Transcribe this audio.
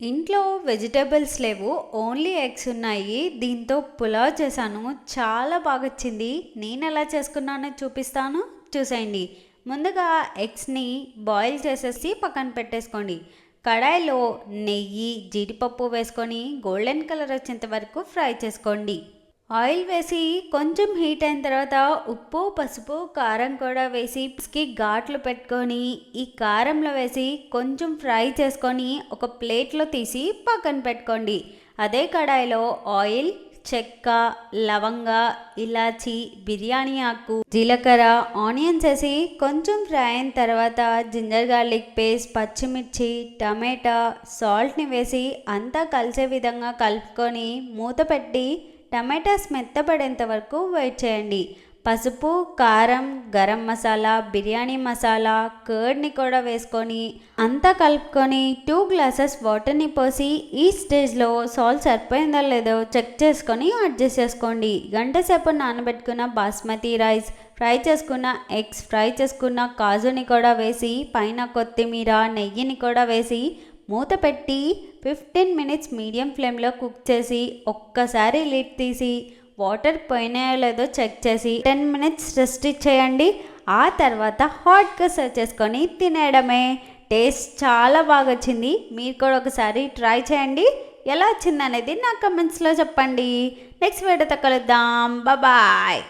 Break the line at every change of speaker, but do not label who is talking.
ఇంట్లో వెజిటేబుల్స్ లేవు, only eggs ఉన్నాయి. దీంతో పులావ్ చేశాను, చాలా బాగా వచ్చింది. నేను ఎలా చేసుకున్నానో చూపిస్తాను, చూసేయండి. ముందుగా ఎగ్స్ని బాయిల్ చేసేసి పక్కన పెట్టేసుకోండి. కడాయిలో నెయ్యి, జీడిపప్పు వేసుకొని గోల్డెన్ కలర్ వచ్చేంత వరకు ఫ్రై చేసుకోండి. ఆయిల్ వేసి కొంచెం హీట్ అయిన తర్వాత ఉప్పు, పసుపు, కారం కూడా వేసి ఘాట్లు పెట్టుకొని ఈ కారంలో వేసి కొంచెం ఫ్రై చేసుకొని ఒక ప్లేట్లో తీసి పక్కన పెట్టుకోండి. అదే కడాయిలో ఆయిల్, చెక్క, లవంగ, ఇలాచి, బిర్యానీ ఆకు, జీలకర్ర, ఆనియన్స్ వేసి కొంచెం ఫ్రై అయిన తర్వాత జింజర్ గార్లిక్ పేస్ట్, పచ్చిమిర్చి, టమాటా, సాల్ట్ని వేసి అంతా కలిసే విధంగా కలుపుకొని మూత పెట్టి టమాటాస్ మెత్తపడేంత వరకు వెయిట్ చేయండి. పసుపు, కారం, గరం మసాలా, బిర్యానీ మసాలా, కర్డ్ని కూడా వేసుకొని అంతా కలుపుకొని 2 గ్లాసెస్ వాటర్ని పోసి ఈ స్టేజ్లో సాల్ట్ సరిపోయిందో లేదో చెక్ చేసుకొని అడ్జస్ట్ చేసుకోండి. గంట సేపు నానబెట్టుకున్న బాస్మతి రైస్, ఫ్రై చేసుకున్న ఎగ్స్, ఫ్రై చేసుకున్న కాజుని కూడా వేసి పైన కొత్తిమీర, నెయ్యిని కూడా వేసి మూత పెట్టి 15 మినిట్స్ మీడియం ఫ్లేమ్లో కుక్ చేసి ఒక్కసారి లిడ్ తీసి వాటర్ పోయినాయో లేదో చెక్ చేసి 10 మినిట్స్ రెస్ట్ ఇచ్చేయండి. ఆ తర్వాత హాట్గా సర్వ్ చేసుకొని తినేయడమే. టేస్ట్ చాలా బాగా వచ్చింది. మీరు కూడా ఒకసారి ట్రై చేయండి. ఎలా వచ్చింది అనేది నా కమెంట్స్లో చెప్పండి. నెక్స్ట్ వీడియోతో కలుద్దాం. బాయ్.